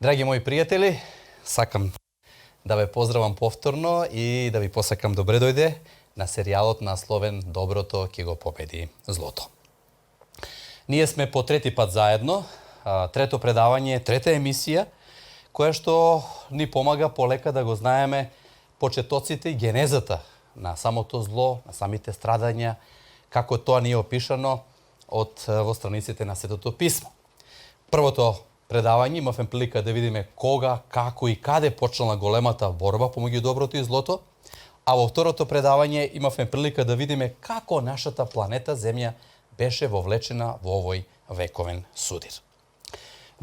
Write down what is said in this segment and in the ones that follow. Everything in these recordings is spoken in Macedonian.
Драги мои пријатели, сакам да ве поздравам повторно и да ви посакам добре дојде на серијалот насловен Доброто ќе го победи злото. Ние сме по трети пат заедно, трето предавање, трета емисија, која што ни помага полека да го знаеме почетоците и генезата на самото зло, на самите страдања, како тоа ни е опишано во страниците на Светото писмо. Првото предавање имавме прилика да видиме кога, како и каде почнала големата борба помеѓу доброто и злото, а во второто предавање имавме прилика да видиме како нашата планета Земја беше вовлечена во овој вековен судир.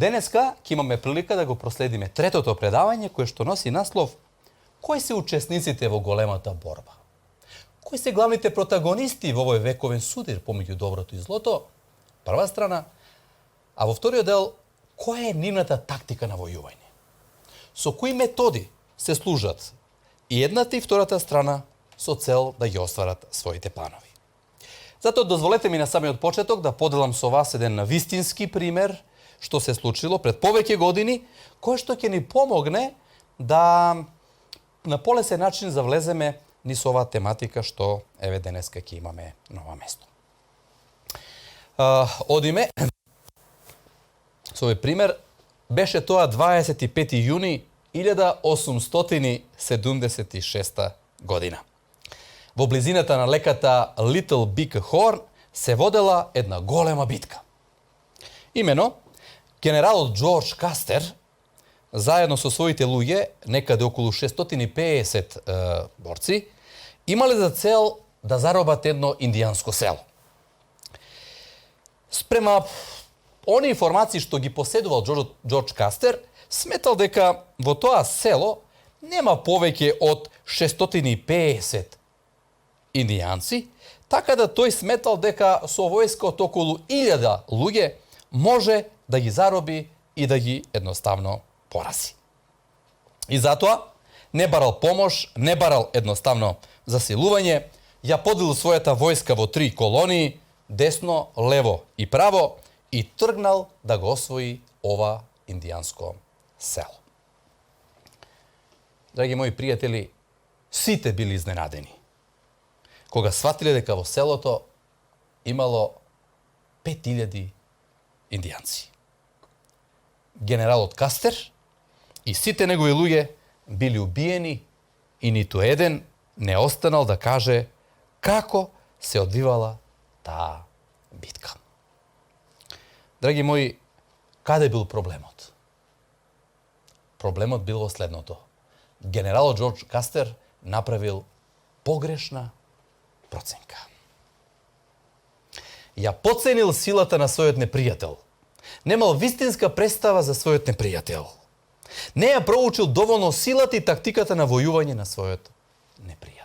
Денеска ќе имаме прилика да го проследиме третото предавање кое што носи наслов Кои се учесниците во големата борба? Кои се главните протагонисти во овој вековен судир помеѓу доброто и злото? Прва страна, а во вториот дел која е нивната тактика на војување? Со кои методи се служат и едната и втората страна со цел да ги остварат своите планови? Затоа дозволете ми на самиот почеток да поделам со вас еден вистински пример што се случило пред повеќе години, кој што ќе ни помогне да на полесен начин завлеземе низ оваа тематика што еве денеска ќе имаме на ова место. Одиме со овој пример, беше тоа 25 јуни 1876 година. Во близината на леката Little Big Horn се водела една голема битка. Имено, генералот Џорџ Кастер, заедно со своите луѓе, некаде околу 650 борци, имале за цел да заробат едно индијанско село. Спрема они информации што ги поседувал Џорџ Кастер, сметал дека во тоа село нема повеќе од 650 индијанци, така да тој сметал дека со војска од околу 1000 луѓе може да ги зароби и да ги едноставно порази. И затоа не барал помош, не барал едноставно засилување, ја поделил својата војска во 3 колонии, десно, лево и право, и тргнал да го освои ова индијанско село. Драги мои пријатели, сите били изненадени кога сватиле дека во селото имало 5000 индијанци. Генералот Кастер и сите негови луѓе били убиени и ниту еден не останал да каже како се одвивала таа битка. Драги мои, каде бил проблемот? Проблемот бил во следното. Генералот Џорџ Кастер направил погрешна проценка. Ја поценил силата на својот непријател. Немал вистинска представа за својот непријател. Не ја проучил доволно силата и тактиката на војување на својот непријател.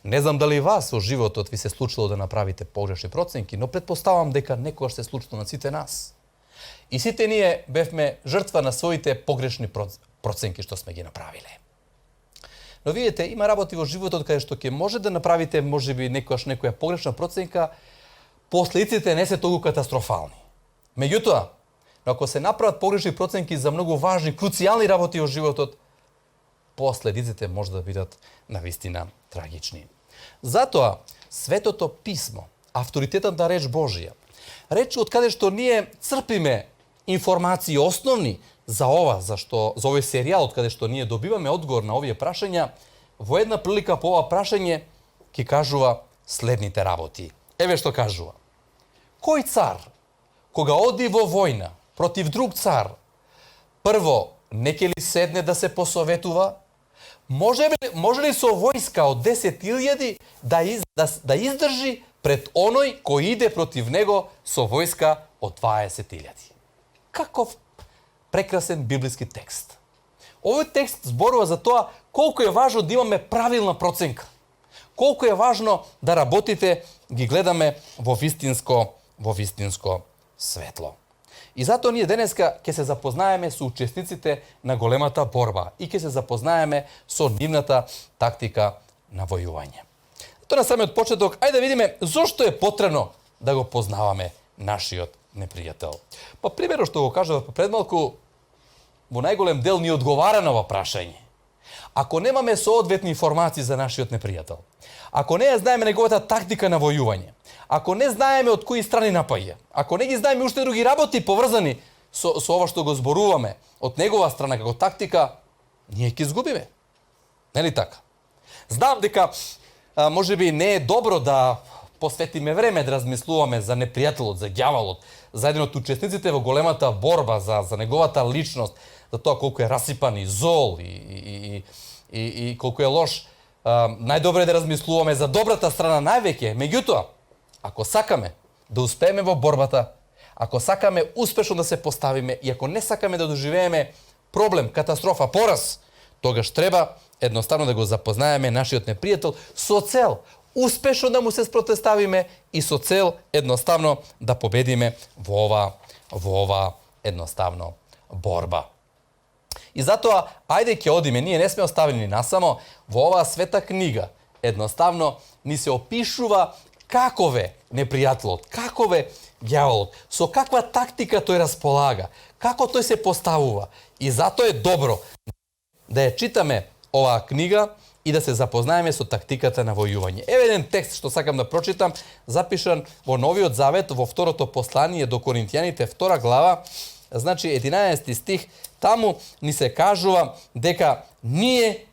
Не знам дали вас во животот ви се случило да направите погрешни проценки, но претпоставам дека некогаш се случило на сите нас. И сите ние бевме жртва на своите погрешни проценки што сме ги направиле. Но видите, има работи во животот каде што ќе може да направите можеби некогаш некоја погрешна проценка, последиците не се толку катастрофални. Меѓутоа, ако се направат погрешни проценки за многу важни, круцијални работи во животот, последиците може да бидат навистина трагични. Затоа, Светото писмо, авторитетната реч Божија, реч од каде што ние црпиме информации основни за ова, за овој серијал од каде што ние добиваме одговор на овие прашања, во една прилика по ова прашање ќе кажува следните работи. Еве што кажува. Кој цар, кога оди во војна против друг цар, прво, не ќе ли седне да се посоветува? Може ли со војска од 10.000 да издржи пред оној кој иде против него со војска од 20.000? Каков прекрасен библиски текст. Овој текст зборува за тоа колку е важно да имаме правилна проценка. Колку е важно да работите ги гледаме во вистинско светло. И затоа ние денеска ќе се запознаеме со учесниците на големата борба и ќе се запознаеме со нивната тактика на војување. Тоа на самиот почеток, ајде да видиме зошто е потребно да го познаваме нашиот непријател. Па примерно што го кажав предмалку, во најголем дел ни одговара на ова прашање. Ако немаме соодветни информации за нашиот непријател, ако не ја знаеме неговата тактика на војување, ако не знаеме од кои страни напаѓа, ако не ги знаеме уште други работи поврзани со ова што го зборуваме од негова страна како тактика, ние ќе изгубиме. Нели така? Знам дека можеби не е добро да посветиме време да размислуваме за непријателот, за ѓаволот, за еден од учесниците во големата борба за неговата личност, за тоа колку е расипан и зол и колку е лош. Најдобро е да размислуваме за добрата страна највеќе. Меѓутоа, ако сакаме да успееме во борбата, ако сакаме успешно да се поставиме и ако не сакаме да доживееме проблем, катастрофа, пораз, тогаш треба едноставно да го запознаеме нашиот непријател со цел успешно да му се спротивставиме и со цел едноставно да победиме во ова едноставно борба. И затоа, ајде ќе одиме, ние не сме оставени насамо, во оваа света книга едноставно ни се опишува каков е непријателот, каков е ѓаволот, со каква тактика тој располага, како тој се поставува. И затоа е добро да ја читаме оваа книга и да се запознаеме со тактиката на војување. Еве еден текст што сакам да прочитам, запишан во Новиот Завет, во второто послание до Коринтијаните, 2 глава, значи 11 стих, таму ни се кажува дека ние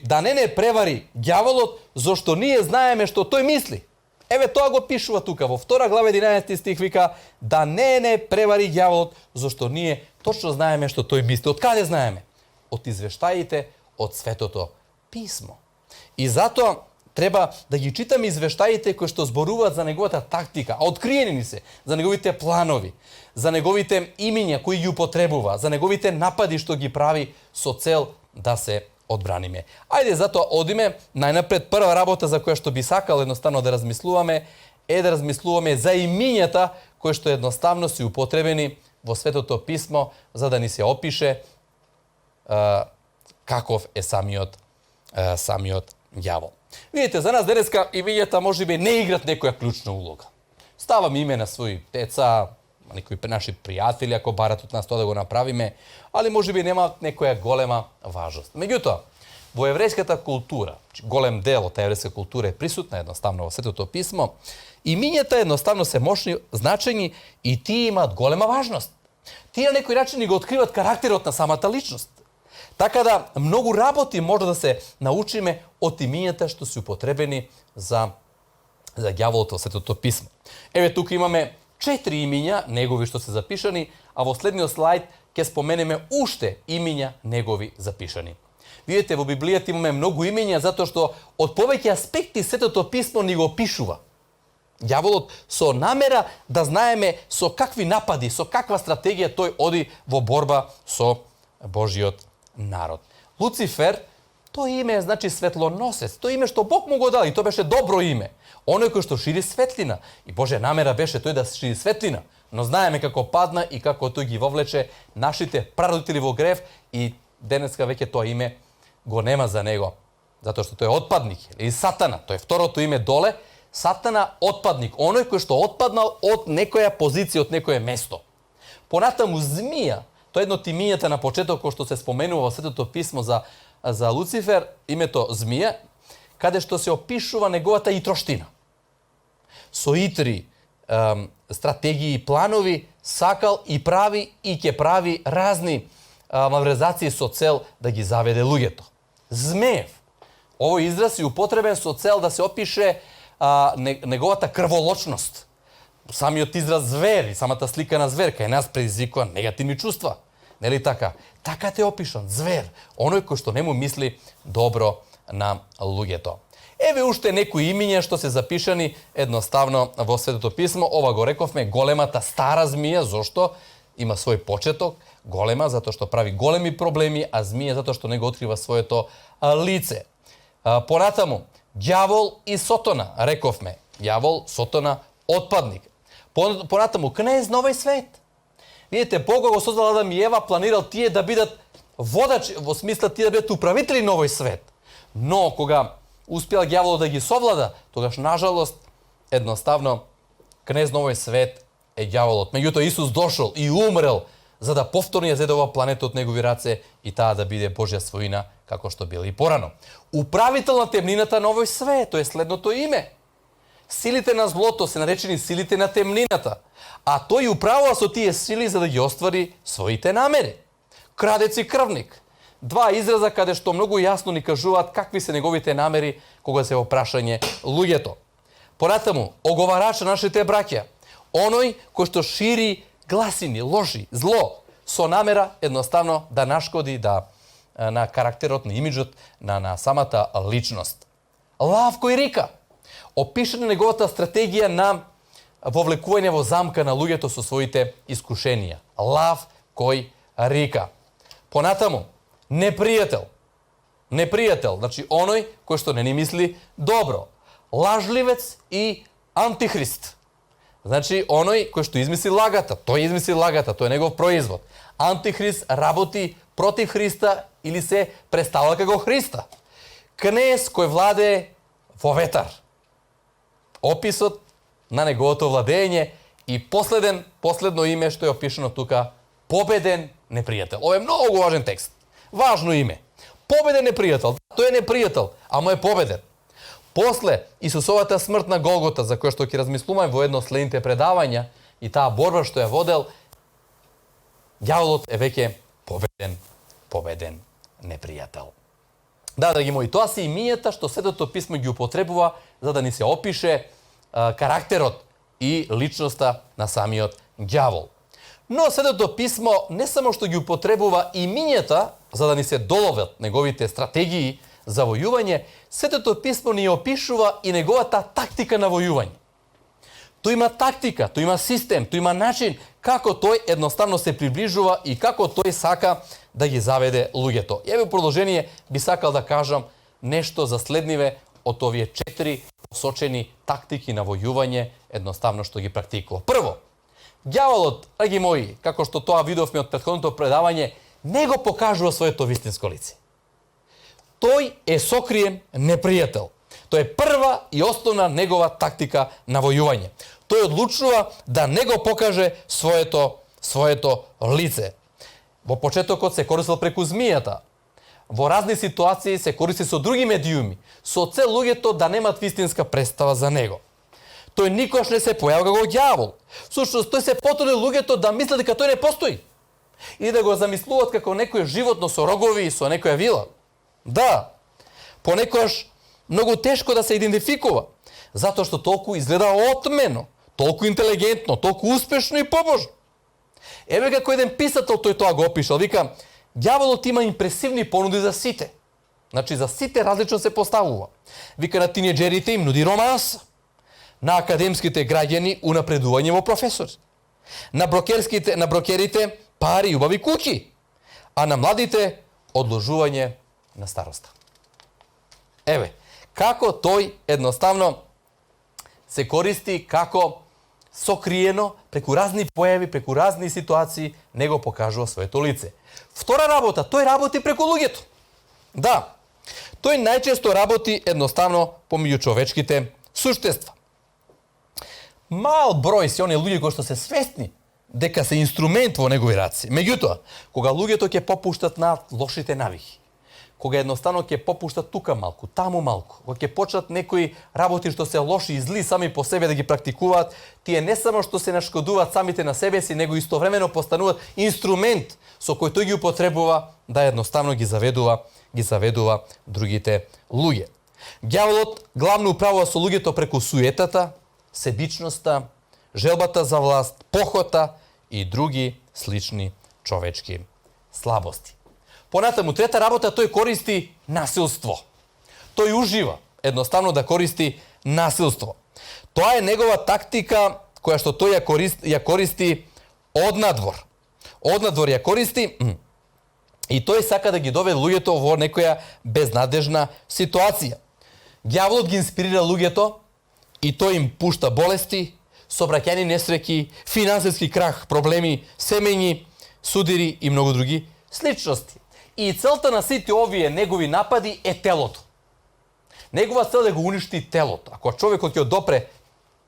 да не превари ѓаволот, зашто ние знаеме што тој мисли. Еве тоа го пишува тука во 2 глава 11 стих, вика да не превари ѓаволот, зашто ние точно знаеме што тој мисли. Од каде знаеме? Од извештаите од Светото Писмо. И затоа треба да ги читаме извештаите кои што зборуваат за неговата тактика, а откриени ни се за неговите планови, за неговите имиња кои ги употребува, за неговите напади што ги прави со цел да се одбраниме. Ајде затоа одиме најнапред, прва работа за која што би сакал едноставно да размислуваме е да размислуваме за имињата кои што едноставно се употребени во Светото Писмо за да ни се опише каков е самиот ѓавол. Видите, за нас денеска имињата можеби не играт некоја клучна улога. Ставаме име на своји деца, некои наши пријатели, ако барат од нас тоа да го направиме, али можеби нема некоја голема важност. Меѓутоа, во еврејската култура, голем дел од еврејска култура е присутна едноставно во Светото Писмо, имињата едноставно се мощни значењи и тие имаат голема важност. Тие на некој начин ни го откриват карактерот на самата личност. Така да многу работи може да се научиме од имињата што се употребени за ѓаволот во Светото Писмо. Еве тука имаме 4 имиња негови што се запишани, а во следниот слајд ќе споменеме уште имиња негови запишани. Видите, во Библијата имаме многу имиња затоа што од повеќе аспекти Светото Писмо ни го опишува. Ѓаволот со намера да знаеме со какви напади, со каква стратегија тој оди во борба со Божиот народ. Луцифер, тој име значи светлоносец, тој име што Бог му го дал и тоа беше добро име. Оној кој што шири светлина. И Божја намера беше тој да шири светлина. Но знаеме како падна и како тој ги вовлече нашите прародители во грев и денеска веќе тоа име го нема за него. Затоа што тој е отпадник. И Сатана, тој е второто име доле, Сатана отпадник, оној кој што отпаднал од некоја позиција, од некое место. Понатаму Змија, тоа е едно од имињата на почеток кој што се споменува во Светото Писмо за Луцифер, името Змија, каде што се опишува неговата итроштина. Со итри стратегии и планови сакал и прави и ќе прави разни маврезации со цел да ги заведе луѓето. Змеев. Овој израз е употребен со цел да се опише неговата крволочност. Самиот израз звер и самата слика на звер кај нас предизвикува негативни чувства. Нели така? Така те опишан, звер, оној кој што не му мисли добро на луѓето. Еве уште некои имиња што се запишани едноставно во Светото Писмо. Ова го рековме големата стара змија, зошто? Има свој почеток, голема, затоа што прави големи проблеми, а змија затоа што не го открива своето лице. Понатаму, ѓавол и Сотона, рековме. Ѓавол, Сотона, отпадник. Понатаму, кнез на овој свет. Видите, Бог го создал Адам и Ева, планирал тие да бидат водачи, во смисла тие да бидат управители на овој свет. Но, кога успел ѓаволот да ги совлада, тогаш, нажалост, едноставно, кнез на овој свет е ѓаволот. Меѓутоа, Исус дошол и умрел за да повторно ја зеде оваа планета од негови раце и таа да биде Божја своина, како што била и порано. Управител на темнината на овој свет, тоа е следното име. Силите на злото се наречени силите на темнината, а тој управува со тие сили за да ги оствари своите намери. Крадец и крвник. Два израза каде што многу јасно ни кажуваат какви се неговите намери кога се во прашање луѓето. Понатаму, оговарач на нашите браќа, оној кој што шири гласини, лоши, зло, со намера едноставно да нашкоди на карактерот, на имиджот, на самата личност. Лав кој рика. Опишана неговата стратегија на вовлекување во замка на луѓето со своите искушенија. Лав кој рика. Понатаму, непријател. Непријател, значи оној кој што не ни мисли добро. Лажливец и антихрист. Значи оној кој што измисли лагата, тој измисли лагата, тој е негов производ. Антихрист работи против Христа или се представува како Христа. Кнез кој владее во ветар. Описот на неговото владење и последно име што е опишано тука, победен непријател. Ова е многу важен текст. Важно име. Победен непријател. Тој е непријател, ама е победен. После Исусовата смрт на Голгота, за која што ќе размислуваме во едно од следните предавања, и таа борба што ја водел, ѓаволот е веќе победен непријател. Да, драги мои, тоа се имињата што Светото писмо ги употребува за да ни се опише карактерот и личноста на самиот ѓавол. Но Светото писмо не само што ги употребува имињата за да ни се доловат неговите стратегии за војување, Светото писмо ни опишува и неговата тактика на војување. Тој има тактика, тој има систем, тој има начин како тој едноставно се приближува и како тој сака да ги заведе луѓето. Еве продолжение би сакал да кажам нешто за следниве од овие 4 посочени тактики на војување едноставно што ги практикува. Прво, ѓаволот, драги мои, како што тоа видовме од претходното предавање, не го покажува своето вистинско лице. Тој е сокриен непријател. Тоа е прва и основна негова тактика на војување. Тој одлучува да не го покаже своето лице. Во почетокот се користел преку змијата. Во разни ситуации се користи со други медиуми, со цел луѓето да немат вистинска представа за него. Тој никош не се појавува како ѓавол. Всушност, тој се потрудил луѓето да мислат дека тој не постои. И да го замислуваат како некој животно со рогови и со некоја вила. Да, понекогаш многу тешко да се идентификува, затоа што толку изгледа отмено, толку интелигентно, толку успешно и побожно. Еве како еден писател тој тоа го опишал, вика, ѓаволот има импресивни понуди за сите. Значи за сите различно се поставува. Вика, на тинеџерите им нуди романса, на академските граѓани унапредување во професори, на брокерите пари и убави куќи, а на младите одложување на староста. Еве, како тој едноставно се користи како сокриено, преку разни појави, преку разни ситуации, не го покажува своето лице. Втора работа, тој работи преку луѓето. Да, тој најчесто работи едноставно помеѓу човечките суштества. Мал број се оние луѓе кои што се свесни дека се инструмент во негови раце. Меѓутоа, кога луѓето ќе попуштат на лошите навики, кога едноставно ќе попуштат тука малку, таму малку, кога ќе почнат некои работи што се лоши и зли сами по себе да ги практикуваат, тие не само што се нашкодуваат самите на себе си, него истовремено постануваат инструмент со кој тој ги употребува да едноставно ги заведува другите луѓе. Ѓаволот главно управува со луѓето преку суетата, себичноста, желбата за власт, похота и други слични човечки слабости. Понатаму, трета работа, тој користи насилство. Тој ужива едноставно да користи насилство. Тоа е негова тактика која што тој ја користи однадвор. Однадвор ја користи и тој сака да ги доведе луѓето во некоја безнадежна ситуација. Ѓаволот ги инспирира луѓето и тој им пушта болести, собраќајни несреќи, финансиски крах, проблеми, семејни судири и многу други сличности. И целта на сите овие негови напади е телото. Негова цел е да го уништи телото. Ако човекот ќе допре,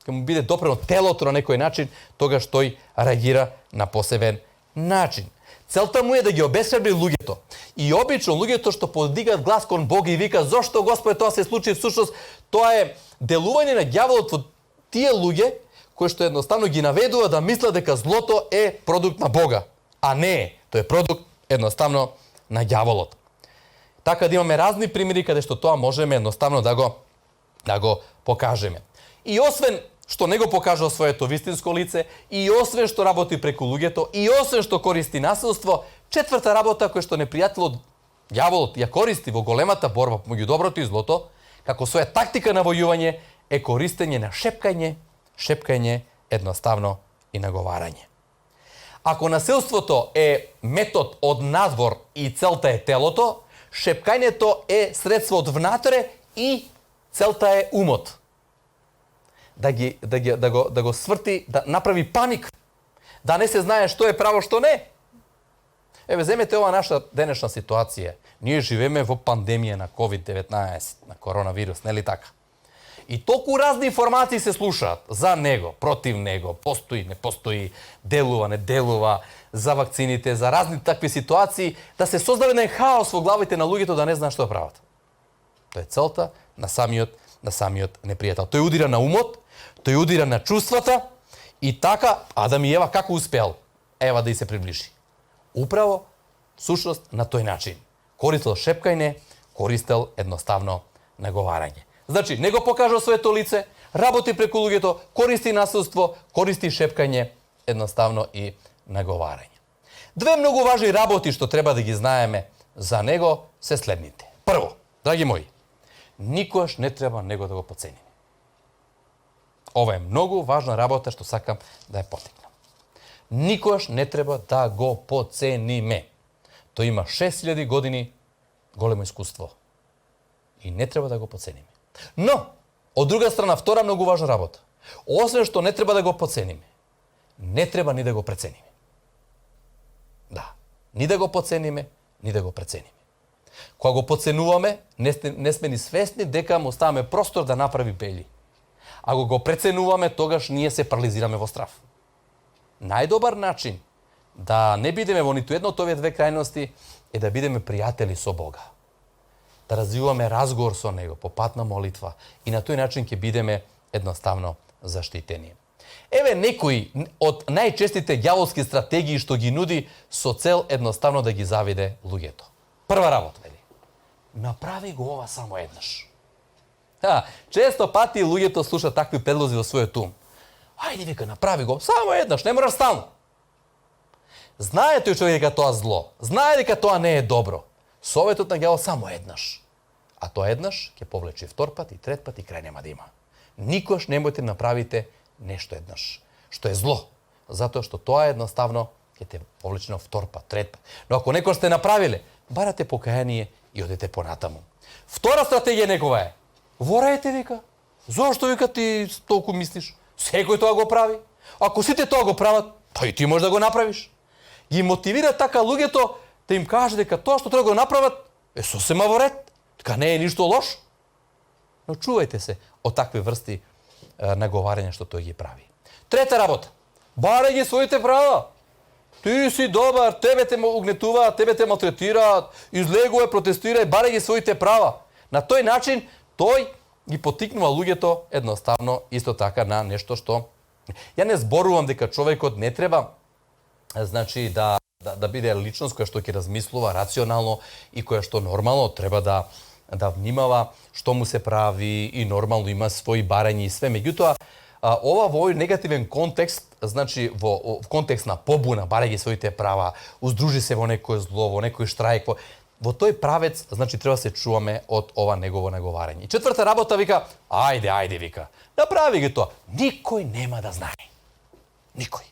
ќе му биде допрено телото на некој начин, тогаш тој реагира на посебен начин. Целта му е да ги обесхрабри луѓето. И обично луѓето што подигат глас кон Бога и вика зошто Господе тоа се случи, всушност тоа е делување на ѓаволот во тие луѓе кои што едноставно ги наведува да мислат дека злото е продукт на Бога, а не е. Тоа е продукт едноставно на ѓаволот. Така да имаме разни примери каде што тоа можеме едноставно да го покажеме. И освен што не го покажува своето вистинско лице, и освен што работи преку луѓето, и освен што користи насилство, четврта работа која што непријателот ѓаволот ја користи во големата борба меѓу доброто и злото, како своја тактика на војување, е користење на шепкање едноставно и наговарање. Ако насилството е метод од надвор и целта е телото, шепкањето е средство од внатре и целта е умот. Да го сврти, да направи паник, да не се знае што е право, што не. Еве, земете ова наша денешна ситуација. Ние живееме во пандемија на COVID-19, на коронавирус, нели така? И толку разни информации се слушаат за него, против него, постои, не постои, делува, не делува, за вакцините, за разни такви ситуации, да се создаде еден хаос во главите на луѓето да не знаат што да прават. Тоа е целта на самиот непријател. Тој удира на умот, тој удира на чувствата и така Адам и Ева како успеал Ева да и се приближи. Управо, сушност на тој начин. Користел шепкање, користел едноставно наговарање. Значи, не го покажа своето лице, работи преку луѓето, користи насилство, користи шепкање, едноставно и наговарање. Две многу важни работи што треба да ги знаеме за него се следните. Прво, драги мои, никогаш не треба него да го потцениме. Ова е многу важна работа што сакам да ја потекнам. Никогаш не треба да го потцениме. Тој има 6000 години големо искуство. И не треба да го потцениме. Но, од друга страна, втора многу важна работа. Освен што не треба да го потцениме, не треба ни да го прецениме. Да, ни да го потцениме, ни да го прецениме. Кога го потценуваме, не сме ни свесни дека му оставаме простор да направи бели. Ако го преценуваме, тогаш ние се парализираме во страв. Најдобар начин да не бидеме во ниту едно од овие две крајности е да бидеме пријатели со Бога. Да развиваме разговор со него по пат на молитва и на тој начин ќе бидеме едноставно заштитени. Еве некои од најчестите ѓаволски стратегии што ги нуди со цел едноставно да ги завиде луѓето. Прва работа, вели. Направи го ова само еднаш. Често пати луѓето слушаат такви предлози во својот ум. Ајде, вика, направи го само еднаш, не мораш стално. Знае тој човек дека тоа зло, знае дека тоа не е добро. Советот на ѓавол само еднаш. А тоа еднаш ќе повлече втор пат и трет пат и крај нема да има. Никош немојте направите нешто еднаш, што е зло, затоа што тоа едноставно ќе те повлече на втор пат, трет пат. Но ако некој сте направиле, барате покаяние и одете понатаму. Втора стратегија некова е. Ворајте, вика. Зошто, вика, ти толку мислиш? Секој тоа го прави. Ако сите тоа го прават, па и ти можеш да го направиш. Ги мотивира така луѓето да им каже дека тоа што треба да го направат е сосема во ред, дека не е ништо лошо. Но чувајте се од такви врсти наговарање што тој ги прави. Трета работа. Барај ги своите права. Ти си добар, тебе те угнетуваат, тебе те малтретираат, излегувај, протестирај, барај ги своите права. На тој начин тој ги потикнува луѓето едноставно исто така на нешто што ја не зборувам дека човекот не треба значи да биде личност која што ќе размислува рационално и која што нормално треба да внимава што му се прави и нормално има своји барања и све. Меѓутоа, ова во овој негативен контекст, значи во контекст на побуна, барајќи своите права, уздружи се во некој зло, во некој штрајк, во тој правец, значи треба се чуваме од ова негово наговарање. И четврта работа вика, ајде, вика, направи ги тоа. Никој нема да знае. Никој.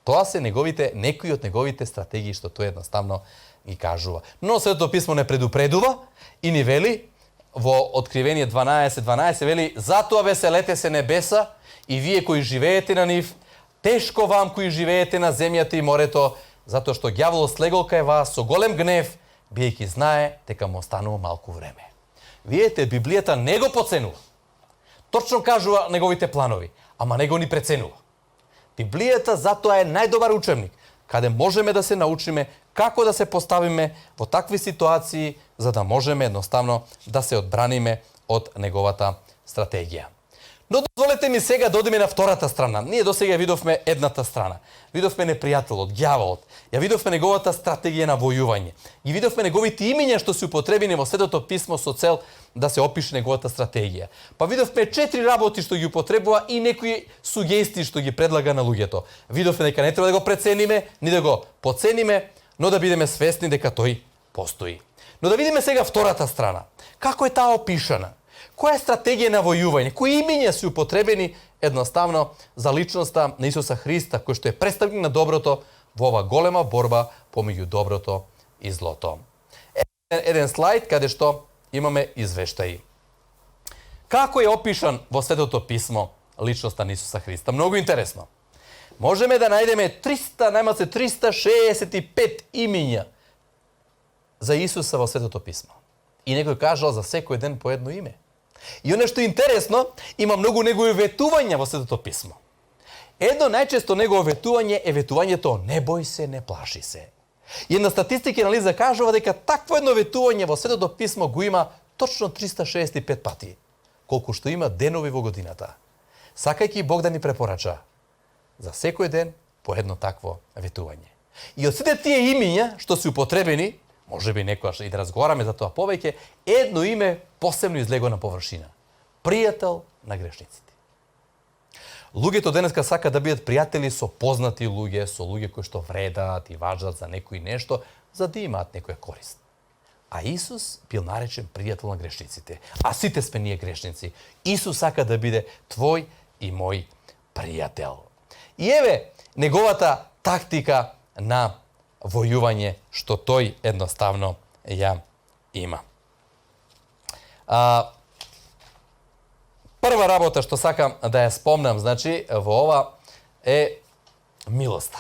Тоа се некои од неговите стратегии што тој едноставно ги кажува. Но Светото писмо не предупредува и ни вели во Откривение 12:12 вели: "Затоа веселете се небеса и вие кои живеете на нив, тешко вам кои живеете на земјата и морето, затоа што ѓаволот слегол кај вас со голем гнев, биејќи знае дека му останува малку време." Видете, Библијата не го поценува. Точно кажува неговите планови, ама не го ни преценува. Библијата затоа е најдобар учебник, каде можеме да се научиме како да се поставиме во такви ситуации, за да можеме едноставно да се одбраниме од неговата стратегија. Но дозволете ми сега да одиме на втората страна. Ние досега видовме едната страна. Видовме непријателот, ѓаволот. Ја видовме неговата стратегија на војување. Ги видовме неговите имиња што се употребени во Светото писмо со цел да се опише неговата стратегија. Па видовме 4 работи што ги употребува и некои сугестии што ги предлага на луѓето. Видовме дека не треба да го прецениме, ни да го подцениме, но да бидеме свесни дека тој постои. Но да видиме сега втората страна. Како е таа опишана? Која е стратегија на војување? Кои имиња се употребени едноставно за личноста на Исуса Христа, кој што е представник на доброто во ова голема борба помеѓу доброто и злото. Еден слайд каде што имаме извештаи. Како е опишан во Светото писмо личноста на Исуса Христа? Многу интересно. Можеме да најдеме 365 имиња за Исуса во Светото писмо. И некој кажал за секој ден по едно име. И оно што е интересно, има многу негови ветувања во Светото писмо. Едно најчесто негово ветување е ветувањето не бој се, не плаши се. И една статистика анализа кажува дека такво едно ветување во Светото писмо го има точно 365 пати, колку што има денови во годината. Сакајќи Бог да ни препорача за секој ден по едно такво ветување. И од сите тие имиња што се употребени, може би некојаш и да разговараме за тоа повеќе, едно име посебно излего на површина. Пријател на грешниците. Луѓето денеска сака да бидат пријатели со познати луѓе, со луѓе кои што вредат и важат за некој нешто, за да имаат некоја корист. А Исус бил наречен пријател на грешниците. А сите сме ние грешници. Исус сака да биде твој и мој пријател. И еве неговата тактика на војување што тој едноставно ја има. Прва работа што сакам да ја спомнам, значи, во ова е милоста.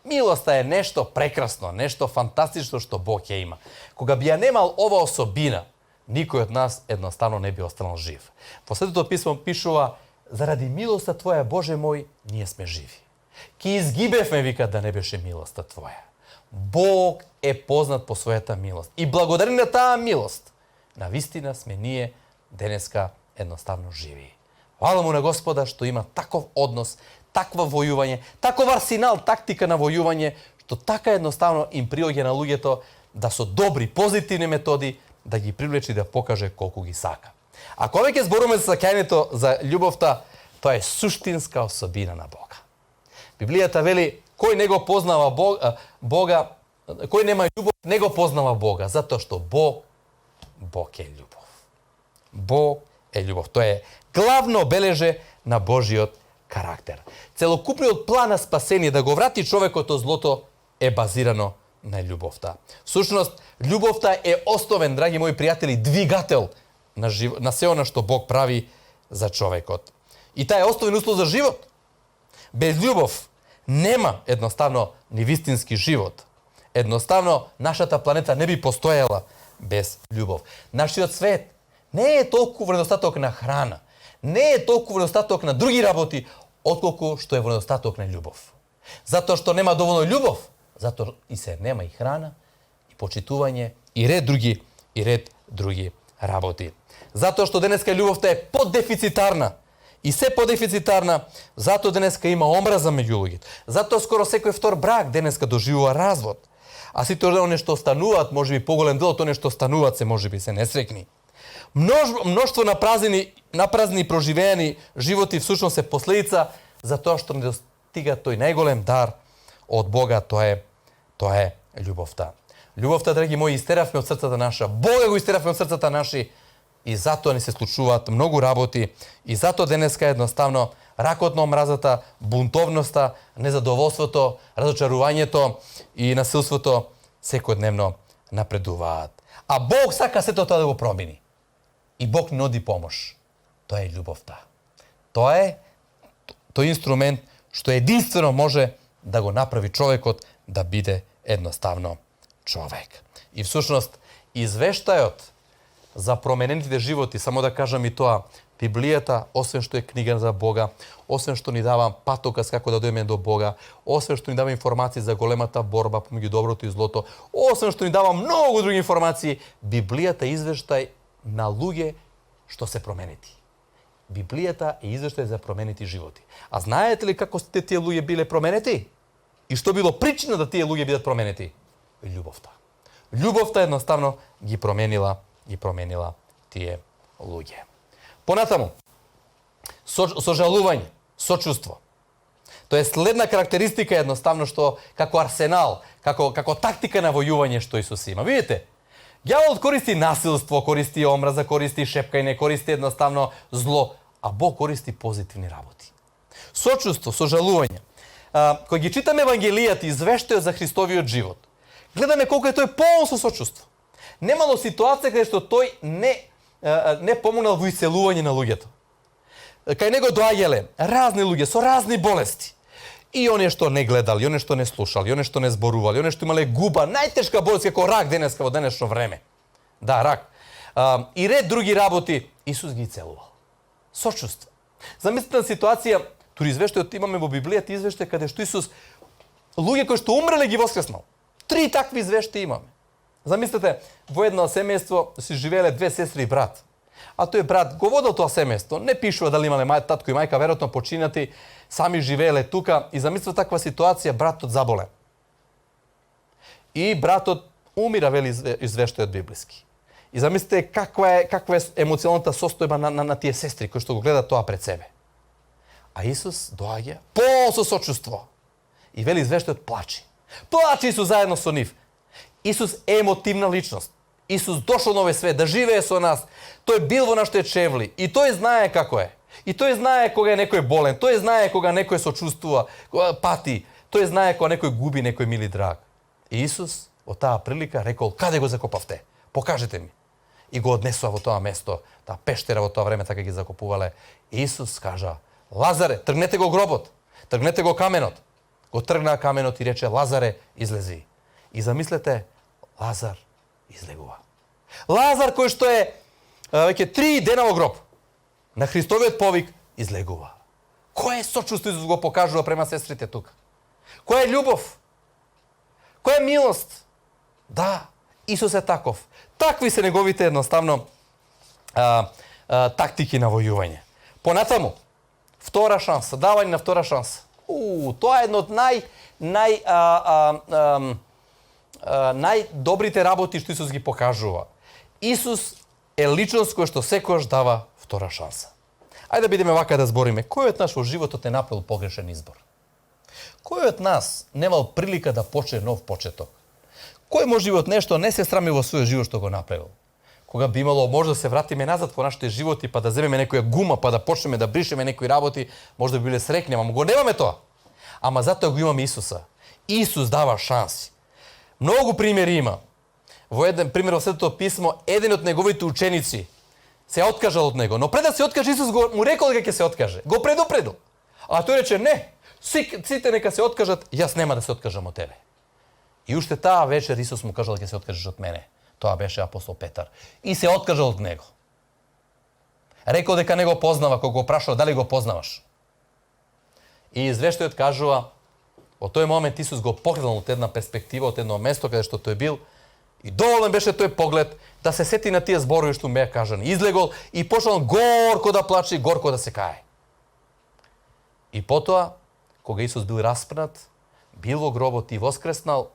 Милоста е нешто прекрасно, нешто фантастично што Бог ја има. Кога би ја немал ова особина, никој од нас едноставно не би останал жив. Во Светото писмо пишува: заради милоста Твоја, Боже мој, ние сме живи. Ки изгибевме, вика, да не беше милоста Твоја. Бог е познат по својата милост. И благодарение на таа милост, навистина сме ние денеска едноставно живи. Хвала му на Господа што има таков однос, таква војување, таков арсенал, тактика на војување, што така едноставно им приоѓа на луѓето да со добри, позитивни методи да ги привлечи да покаже колку ги сака. Ако веќе зборуваме за сакањето, за љубовта, тоа е суштинска особина на Бога. Библијата вели: кој не го познава Бога, кој нема љубов, не го познава Бога, затоа што Бог е љубов. Бог е љубов. Тоа е главно обележе на Божиот карактер. Целокупниот план на спасение да го врати човекот од злото е базирано на љубовта. Всушност, љубовта е основен, драги мои пријатели, двигател на се она што Бог прави за човекот. И таа е основен услов за живот. Без љубов нема едноставно ни вистински живот. Едноставно нашата планета не би постоела без љубов. Нашиот свет не е толку во недостаток на храна, не е толку во недостаток на други работи, отколку што е во недостаток на љубов. Затоа што нема доволно љубов, затоа и се нема и храна, и почитување, и ред други работи. Затоа што денеска љубовта е поддефицитарна. И се подефицитарна, затоа денеска има омраза меѓу луѓето. Затоа скоро секој втор брак денеска доживува развод. А сите оние што остануваат, можеби поголем дел од оние што остануваат се можеби се несрекни. Мноштво напразни проживеани животи всушност се последица за тоа што не достига тој најголем дар од Бога, тоа е љубовта. Љубовта, драги мои, истеравме од срцата наша. Бога го истеравме од срцата наши. И затоа ни се случуваат многу работи, и затоа денеска едноставно ракот на омразата, бунтовноста, незадоволството, разочарувањето и насилството секојдневно напредуваат. А Бог сака сето тоа да го промени. И Бог ни нуди помош. Тоа е љубовта. Тоа е тој инструмент што единствено може да го направи човекот да биде едноставно човек. И всушност извештајот за променените животи, само да кажам и тоа, Библијата, освен што е книга за Бога, освен што ни дава патоказ како да дојдеме до Бога, освен што ни дава информации за големата борба помеѓу доброто и злото, освен што ни дава многу други информации, Библијата е извештај на луѓе што се променети. Библијата е извештај за променети животи. А знаете ли како сте тие луѓе биле променети? И што било причина да тие луѓе бидат променети? Љубовта. Љубовта едноставно ги променила тие луѓе. Понатаму, сожалување, сочувство. Тоа е следна карактеристика едноставно што како арсенал, како тактика на војување што Исус има. Видите, ѓаволот користи насилство, користи омраза, користи шепкање, користи едноставно зло, а Бог користи позитивни работи. Сочувство, сожалување. Кога ги читаме Евангелијата и извештајот за Христовиот живот, гледаме колку е тој полн со сочувство. Немало ситуација каде што тој не помогнал во исцелување на луѓето. Кај него доаѓале разни луѓе со разни болести. И оние што не гледали, и оние што не слушали, и оние што не зборували, и оние што имале губа, најтешка болест како рак денеска во денешно време. Да, рак. И ред други работи, Исус ги исцелувал. Сочувство. Замислете на ситуација, тури извештајот имаме во Библијата извештај каде што Исус луѓе кои што умреле ги воскреснал. 3 такви извештаи имаме. Замислете, во едно семејство си живееле 2 сестри и брат. А тој брат го водел тоа семејство, не пишува дали имале татко и мајка, веројатно починати, сами живееле тука и замислете таква ситуација, братот заболе. И братот умира, вели извештајот библиски. И замислете каква е емоционалната состојба на тие сестри кои што го гледат тоа пред себе. А Исус доаѓа полн со сочувство. И вели извештајот плачи. Плачи Исус заедно со нив. Исус е емотивна личност. Исус дошол на овој свет да живее со нас. Тој бил во нашите чевли и тој знае како е. И тој знае кога е некој болен, тој знае кога некој сочувствува, кога пати, тој знае кога некој губи некој мили драг. И Исус од таа прилика рекол: "Каде го закопавте? Покажете ми." И го однесува во тоа место, таа пештера во тоа време така ги закопувале. И Исус кажа: "Лазаре, тргнете го гробот, тргнете го каменот." Го тргна каменот и рече: "Лазаре, излези." И замислете, Лазар излегува. Лазар кој што е веќе 3 дена во гроб, на Христовиот повик излегува. Кој е сочувство Исус го покажува према сестрите тука? Која е љубов? Која е милост? Да, Исус е таков. Такви се неговите едноставно тактики на војување. Понатаму, втора шанса, давање на втора шанса. Тоа е едно од најдобрите работи што Исус ги покажува. Исус е личност која што секојаш дава втора шанса. Ајде да бидеме вака да збориме. Кој од нас во животот е направил погрешен избор? Кој од нас немал прилика да почне нов почеток? Кој може од нешто не се срами во својот живот што го направил? Кога би имало може да се вратиме назад во нашите животи, па да земеме некоја гума, па да почнеме да бришеме некои работи, може да би биле срекни, ама го немаме тоа. Ама затоа го имаме Исуса. Исус дава шанси. Многу примери има. Во еден пример во Светото писмо, еден од неговите ученици се откажал од него, но пред да се откаже Исус му рекол дека ќе се откаже. Го предупредил. А тој рече: "Не, сите нека се откажат, јас нема да се откажам од тебе." И уште таа вечер Исус му кажал дека ќе се откажеш од мене. Тоа беше апостол Петар. И се откажал од него. Рекол дека не го познава, кога го прашал дали го познаваш. И извештајот кажува, во тој момент Исус го погледнал од една перспектива, од едно место каде што тој бил, и доволен беше тој поглед да се сети на тие зборови што му беа кажани. Излегол и почнал горко да плаче, горко да се кае. И потоа, кога Исус бил распнат, бил во гробот и воскреснал,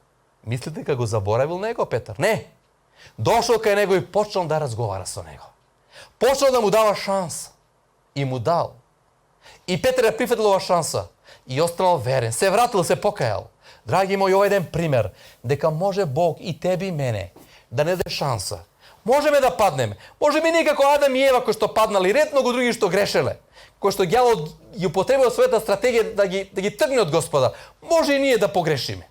мислите дека го заборавил него Петар? Не. Дошол кај него и почнал да разговара со него. Почнал да му дава шанса. И му дал. И Петар ја прифатил ова шанса. И останал верен. Се вратил, се покајал. Драги мои, ова е еден пример. Дека може Бог и тебе и мене да не даде шанса. Можеме да паднеме. Можеме ние како Адам и Ева кои што паднали, ред многу други што грешеле. Кои што ѓаволот ја употребил својата стратегија да ги тргне од Господа. Може и ние да погрешиме.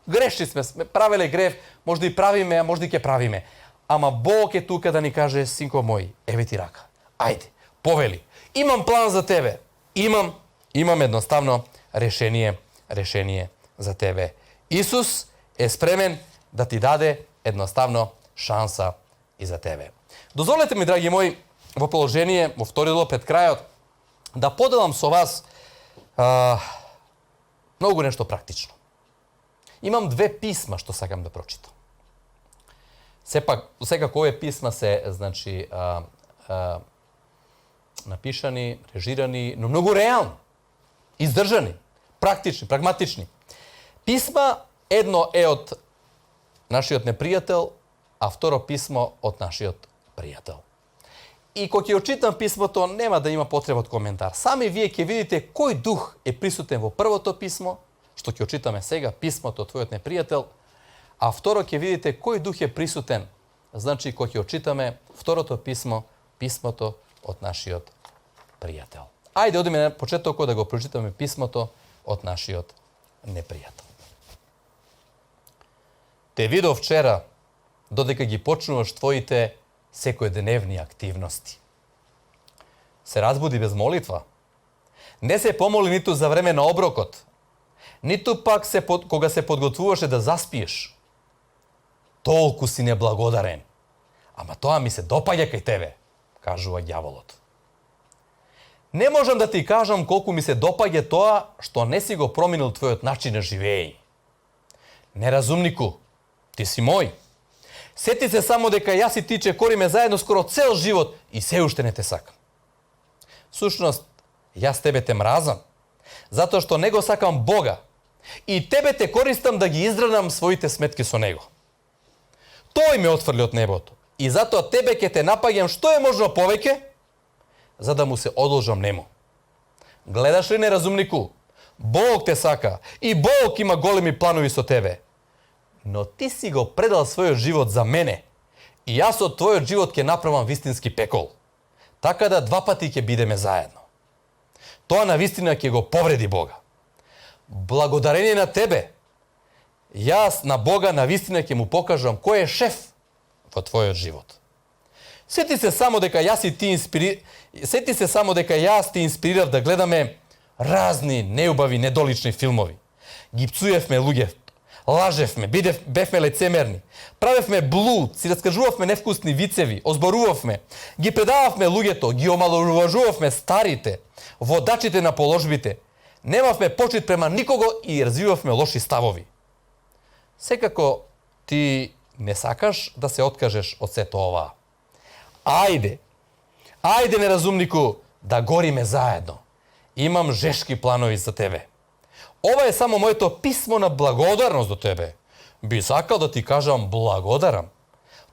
Грешни сме правеле грев, може да и правиме, а може да и ќе правиме. Ама Бог е тука да ни каже: "Синко мој, еве ти рака. Ајде, повели. Имам план за тебе. Имам едноставно решение за тебе." Исус е спремен да ти даде едноставно шанса и за тебе. Дозволете ми, драги мои, во положение, во втори дел пред крајот, да поделам со вас многу нешто практично. Имам две писма што сакам да прочитам. Сепак, секако овие писма се, значи, напишани, режирани, но многу реални, издржани, практични, прагматични. Писма, едно е од нашиот непријател, а второ писмо од нашиот пријател. И кога ќе очитам писмото, нема да има потреба од коментар. Сами вие ќе видите кој дух е присутен во првото писмо, што ќе очитаме сега, писмото од твојот непријател, а второ ќе видите кој дух е присутен, значи кога ќе очитаме второто писмо, писмото од нашиот пријател. Ајде одиме на почетокот да го прочитаме писмото од нашиот непријател. Те видов вчера, додека ги почнуваш твоите секојдневни активности. Се разбуди без молитва. Не се помоли ниту за време на оброкот, ниту пак кога се подготвуваше да заспиеш. Толку си неблагодарен. Ама тоа ми се допаѓа кај тебе, кажува ѓаволот. Не можам да ти кажам колку ми се допаѓа тоа што не си го променил твојот начин на живење. Неразумнику, ти си мој. Сети се само дека јас и ти чекориме заедно скоро цел живот и се уште не те сакам. Сушност, јас тебе те мразам, затоа што не го сакам Бога и тебе те користам да ги изравнам своите сметки со Него. Тој ме отфрли од небото и затоа тебе ќе те напаѓам што е можно повеќе, за да му се одолжам нему. Гледаш ли, неразумнику? Бог те сака и Бог има големи планови со тебе. Но ти си го предал својот живот за мене и јас од твојот живот ќе направам вистински пекол. Така да два пати ќе бидеме заедно. Тоа навистина ќе го повреди Бога. Благодарение на тебе, јас на Бога навистина ќе му покажам кој е шеф во твојот живот. Сети се само дека јас ти инспирирав да гледаме разни неубави, недолични филмови. Ги пцуевме луѓе, лажевме, бевме лицемерни, правевме блуд, си раскажувавме невкусни вицеви, озборувавме, ги предававме луѓето, ги омаловажувавме старите, водачите на положбите, немавме почит према никого и развивавме лоши ставови. Секако ти не сакаш да се откажеш од сето ова. Ајде, неразумнику, да гориме заедно. Имам жешки планови за тебе. Ова е само моето писмо на благодарност до тебе. Би сакал да ти кажам благодарам,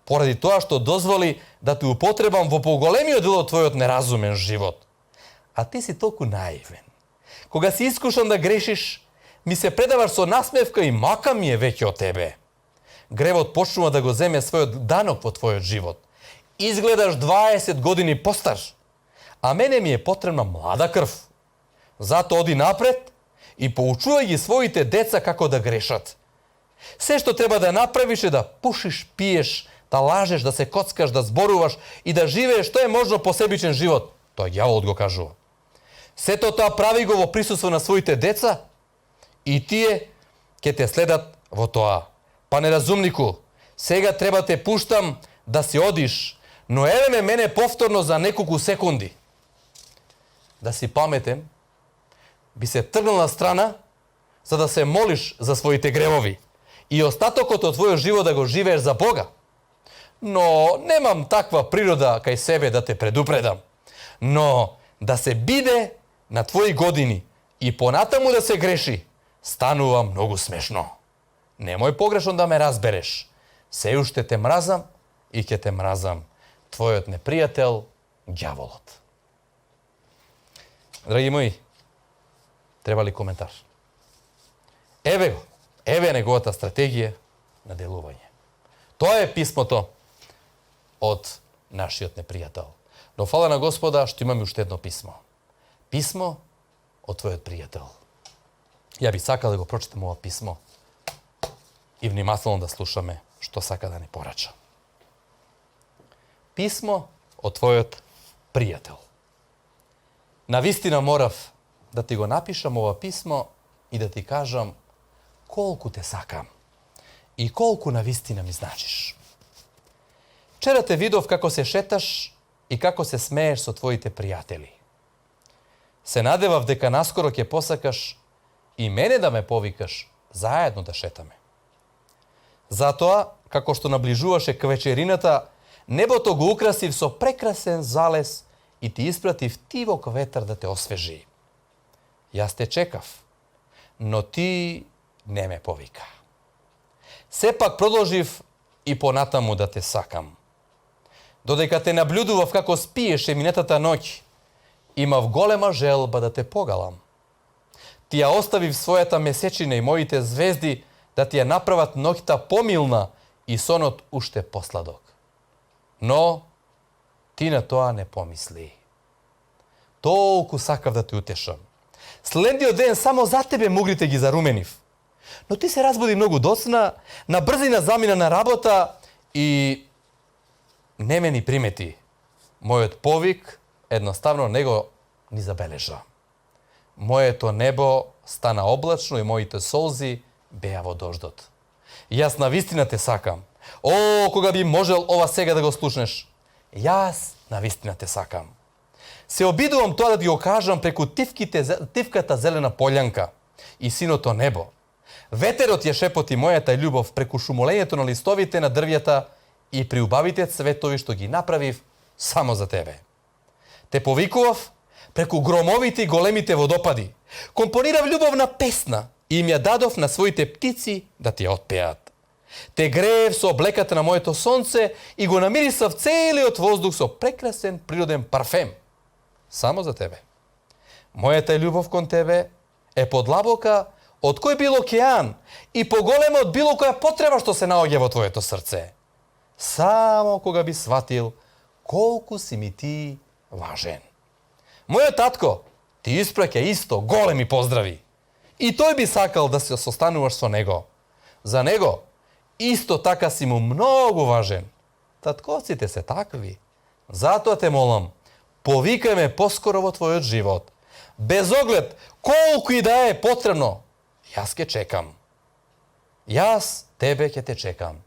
поради тоа што дозволи да ти употребам во поголемиот дел од твојот неразумен живот. А ти си толку наивен. Кога си искушан да грешиш, ми се предаваш со насмевка и мака ми е веќе од тебе. Гревот почнува да го земе својот данок во твојот живот. Изгледаш 20 години постар, а мене ми е потребна млада крв. Зато оди напред и поучувај ги своите деца како да грешат. Се што треба да направиш е да пушиш, пиеш, да лажеш, да се коцкаш, да зборуваш и да живееш што е можно посебичен живот. Тоа ѓаволот го кажува. Сето тоа прави го во присуство на своите деца и тие ќе те следат во тоа. Па неразумнику, сега треба те пуштам да си одиш, но еве ме мене повторно за неколку секунди. Да си паметен, би се тргнал на страна за да се молиш за своите гревови и остатокот од твојот живот да го живееш за Бога. Но немам таква природа кај себе да те предупредам. Но да се биде на твои години и понатаму да се греши, станува многу смешно. Немој погрешно да ме разбереш. Се уште те мразам и ќе те мразам. Твојот непријател, ѓаволот. Драги мои, треба ли коментар? Еве го, еве неговата стратегија на делување. Тоа е писмото од нашиот непријател. Но фала на Господа што имаме уште едно писмо. Писмо од твојот пријател. Ја би сакал да го прочитам ова писмо и внимателно да слушаме што сака да ни порача. Писмо од твојот пријател. Навистина морав да ти го напишам ова писмо и да ти кажам колку те сакам и колку навистина ми значиш. Вчера те видов како се шеташ и како се смееш со твоите пријатели. Се надевав дека наскоро ќе посакаш и мене да ме повикаш, заедно да шетаме. Затоа, како што наближуваше к вечерината, небото го украсив со прекрасен залез и ти испратив тивок ветар да те освежи. Јас те чекав, но ти не ме повика. Сепак продолжив и понатаму да те сакам. Додека те наблюдував како спиеше минатата ноќ, имав голема желба да те погалам. Ти ја оставив својата месечина и моите звезди да ти ја направат ноќта помилна и сонот уште посладок. Но ти на тоа не помисли. Толку сакав да те утешам. Следниот ден само за тебе мугрите ги заруменив. Но ти се разбуди многу доцна, на брзина замина на работа и не ме ни примети. Мојот повик едноставно не го ни забележа. Моето небо стана облачно и моите солзи беа во дождот. Јас навистина те сакам. О, кога би можел ова сега да го слушнеш. Јас навистина те сакам. Се обидувам тоа да ти го кажам преку тивката зелена полјанка и синото небо. Ветерот ја шепоти мојата љубов преку шумолењето на листовите на дрвјата и приубавите цветови што ги направив само за тебе. Те повикував преку громовите и големите водопади. Компонирав љубовна песна и им ја дадов на своите птици да ти ја отпеат. Те греев со облеката на моето сонце и го намирисав целиот воздух со прекрасен природен парфем. Само за тебе. Мојата љубов кон тебе е подлабока од кој бил океан и поголема од било која потреба што се наоѓа во твоето срце. Само кога би сватил колку си ми ти важен. Мојот татко ти испраќа исто големи поздрави. И тој би сакал да се состануваш со него. За него исто така си му многу важен. Таткоците се такви. Затоа те молам, повикај ме поскоро во твојот живот. Без оглед колку и да е потребно, јас ке чекам. Јас тебе ќе те чекам,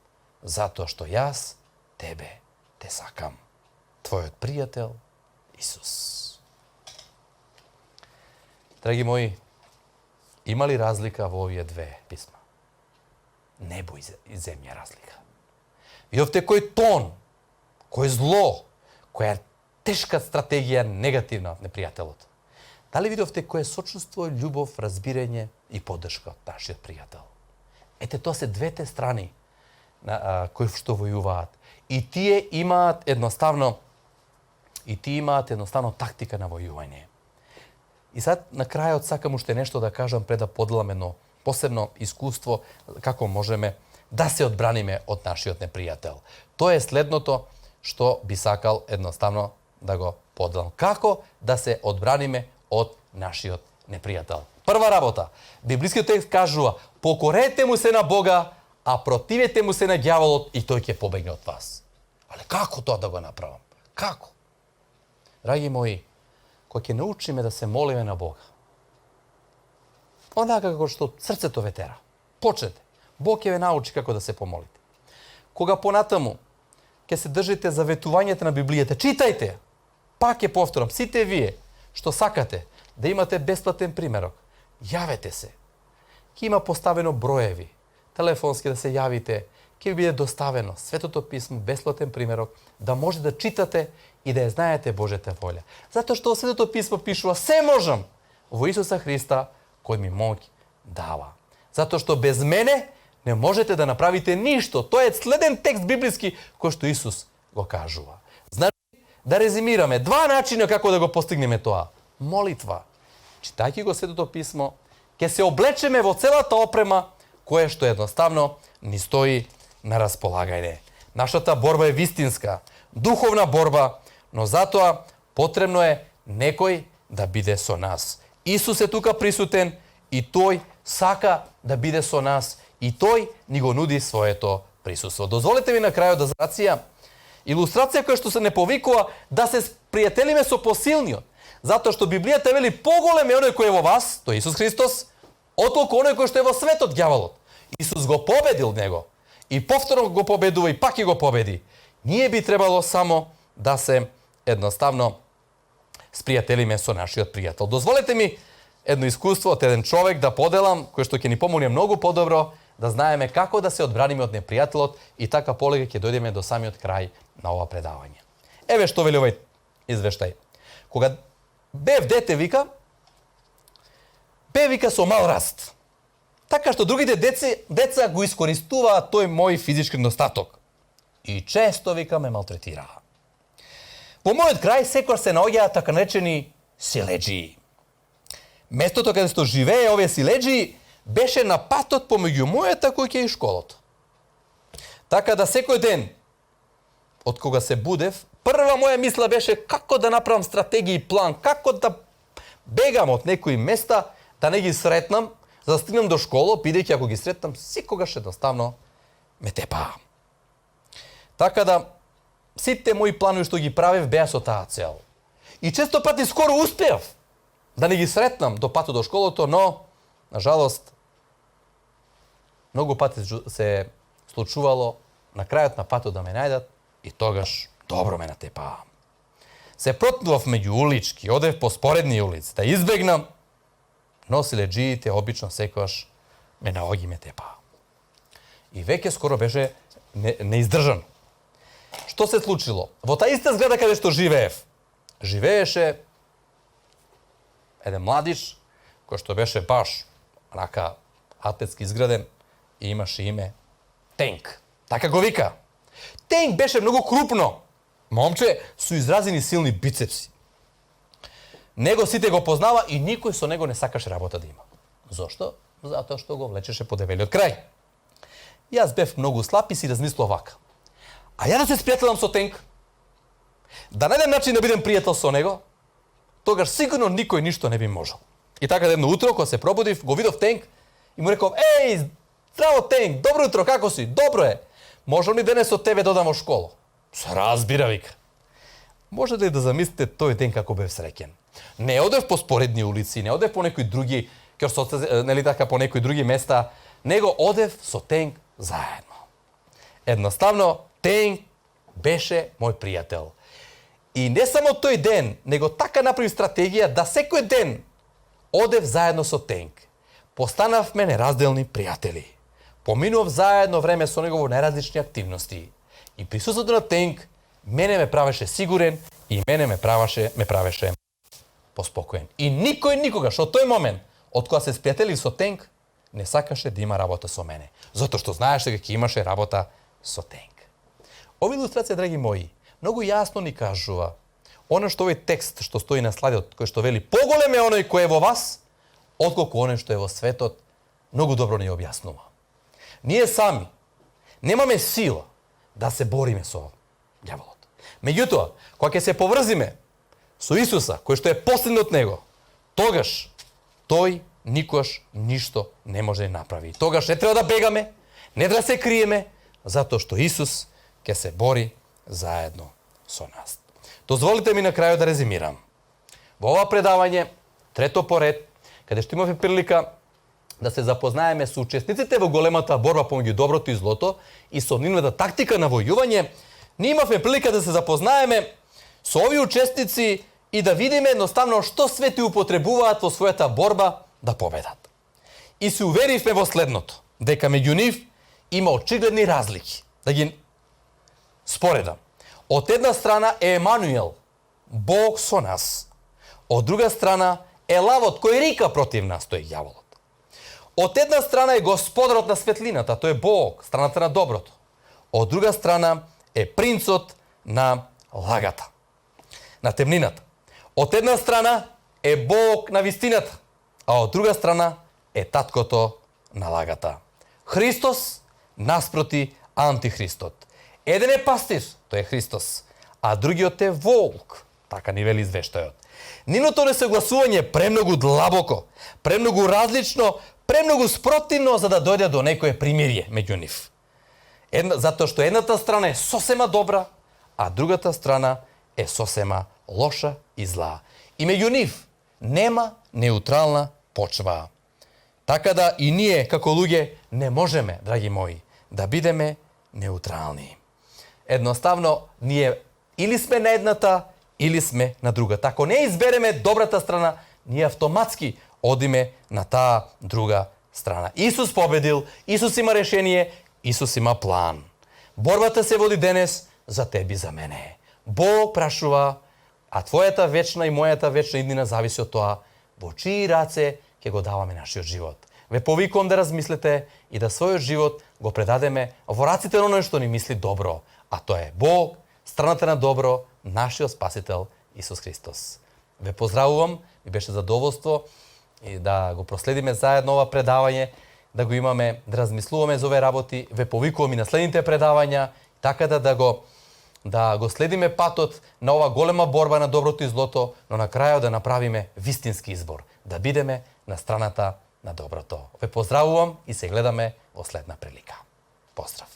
затоа што јас тебе те сакам. Твојот пријател Исус. Драги мои, има ли разлика во овие две писма? Небо и земја разлика. Видовте кој тон, кој зло, која тешка стратегија негативна од непријателот. Дали видовте кој е сочувство, љубов, разбирање и поддршка од нашиот пријател? Ете, тоа се двете страни кои што војуваат. И тие имаат едноставно тактика на војување. И сад на крајот сакам уште нешто да кажам пред да поделам едно посебно искуство како можеме да се одбраниме од нашиот непријател. Тоа е следното што би сакал едноставно да го поделам. Како да се одбраниме од нашиот непријател? Прва работа. Библискиот текст кажува: покорете му се на Бога, а противете му се на ѓаволот и тој ќе побегне од вас. Але како тоа да го направам? Како? Драги мои, кога ќе научиме да се молиме на Бога, онака како што срцето ве тера, почнете. Бог ќе ве научи како да се помолите. Кога понатаму ќе се држите за ветувањето на Библијата, читајте. Пак ќе повторам, сите вие што сакате да имате бесплатен примерок, јавете се. Ќе има поставено броеви, телефонски да се јавите, ќе ви биде доставено Светото писмо, бесплатен примерок, да може да читате и да ја знаете Божјата волја. Затоа што Светото писмо пишува: се можам во Исуса Христа кој ми моќ дава. Затоа што без мене не можете да направите ништо. Тоа е следен текст библиски кој што Исус го кажува. Значи, да резимираме, два начина како да го постигнеме тоа. Молитва. Читајќи го Светото писмо, ќе се облечеме во целата опрема која што едноставно ни стои на располагање. Нашата борба е вистинска, духовна борба, но затоа потребно е некој да биде со нас. Исус е тука присутен и тој сака да биде со нас и тој ни го нуди своето присуство. Дозволете ми на крајот да илустрација која што се не повикува да се пријателиме со посилниот. Затоа што Библијата вели поголем е оној кој е во вас, тој Исус Христос, отколку оној кој што е во светот, ѓаволот. Исус го победил него и повторно го победува и пак ќе го победи. Ние би требало само да се jednostavno sprijatelime со нашиот пријател. Дозволете ми едно искуство од еден човек да поделам, кој што ќе ни помогне многу подобро да знаеме како да се одбраниме од непријателот и така полека ќе дојдеме до самиот крај на ова предавање. Еве што вели овој извештај. Кога бев дете, вика со мал раст. Така што другите деца го искористуваат тој мој физички недостаток. И често, вика, ме малтретираа. Во мојот крај секогаш се наоѓаат така наречени силеџии. Местото каде што живее овие силеџии беше на патот помеѓу мојата куќа и школото. Така да секој ден, од кога се будев, прва моја мисла беше како да направам стратегија и план, како да бегам од некои места, да не ги сретнам, за да стигнам до школа, бидејќи ако ги сретнам, секогаш едноставно ме тепаа. Така да, сите мои планови што ги правев беа со таа цел. И често пати скоро успеав да не ги сретнам до патот до школото, но, на жалост, многу пати се случувало на крајот на патот да ме најдат и тогаш добро ме натепаа. Се протнував меѓу улички, одев по споредни улици, да избегнам, но силеџиите обично секогаш ме наоѓи ме тепаа. И веќе скоро беше неиздржано. Што се случило? Во таа иста зграда каде што живееше еден младиш кој што беше баш рака атлетски изграден и имаше име Тенк. Така го вика. Тенк беше многу крупно момче со изразени силни бицепси. Него сите го познава и никој со него не сакаше работа да има. Зошто? Затоа што го влечеше по дебелиот крај. Јас бев многу слаб и си размислував вака. А ја да се спријателам со Тенк, да најдем начин да бидем пријател со него, тогаш сигурно никој ништо не би можел. И така едно утро, кога се пробудив, го видов Тенк и му реков: "Еј, здраво Тенк, добро утро, како си? Добро е. Можам ли денес со тебе да одам во школа?" Се разбира, вика. Можете ли да замислите тој ден како бев среќен? Не одев по споредни улици, не одев по некои други кјорсоци, нели така, по некои други места, него одев со Тенк заедно. Едноставно, Тенк беше мој пријател. И не само тој ден, него така направи стратегија да секој ден одев заедно со Тенк. Постанавме неразделни пријатели. Поминував заедно време со него во најразлични активности. И присуството на Тенк мене ме правеше сигурен и мене ме правеше поспокоен. И никој никогаш од тој момент, од кога се спријателив со Тенк, не сакаше да има работа со мене. Затоа што знаеше дека имаше работа со Тенк. Овие илустрација, драги мои, многу јасно ни кажува оно што овој текст што стои на слайдот, кој што вели поголем е оној кој е во вас, отколку оној што е во светот, многу добро ни објаснува. Ние сами немаме сила да се бориме со ѓаволот. Меѓутоа, кога ќе се поврзиме со Исуса, кој што е последен од него, тогаш тој никош ништо не може да направи. Тогаш не треба да бегаме, не треба да се криеме, затоа што Исус ќе се бори заедно со нас. Дозволите ми на крајот да резимирам. Во ова предавање, трето поред, каде што имавме прилика да се запознаеме со учесниците во големата борба помеѓу доброто и злото и со нивната тактика на војување, ние имавме прилика да се запознаеме со овие учесници и да видиме едноставно што свети употребуваат во својата борба да победат. И се уверивме во следното, дека меѓу нив има очигледни разлики. Да ги споредам. Од една страна е Емануел, Бог со нас. Од друга страна е лавот кој рика против нас, тој е ѓаволот. Од една страна е Господарот на светлината, тој е Бог, страната на доброто. Од друга страна е принцот на лагата, на темнината. Од една страна е Бог на вистината, а од друга страна е таткото на лагата. Христос наспроти антихристот. Еден е пастир, тој е Христос, а другиот е волк, така ни вели извештајот. Нивното несогласување е премногу длабоко, премногу различно, премногу спротивно за да дојде до некое примирие меѓу нив. Затоа што едната страна е сосема добра, а другата страна е сосема лоша и зла. И меѓу нив нема неутрална почва. Така да и ние, како луѓе, не можеме, драги мои, да бидеме неутрални. Едноставно, ние или сме на едната, или сме на другата. Ако не избереме добрата страна, ние автоматски одиме на таа друга страна. Исус победил, Исус има решение, Исус има план. Борбата се води денес за тебе и за мене. Бог прашува, а твојата вечна и мојата вечна иднина зависи од тоа во чии раце ќе го даваме нашиот живот. Ве повикувам да размислете и да својот живот го предадеме во раците на оној што ни мисли добро, а тоа е Бог, страната на добро, нашиот Спасител Исус Христос. Ве поздравувам, ми беше задоволство и да го проследиме заедно ова предавање, да го имаме, да размислуваме за овие работи, ве повикувам и на следните предавања, така да го следиме патот на ова голема борба на доброто и злото, но на крајот да направиме вистински избор, да бидеме на страната на доброто. Ве поздравувам и се гледаме во следна прилика. Поздрав!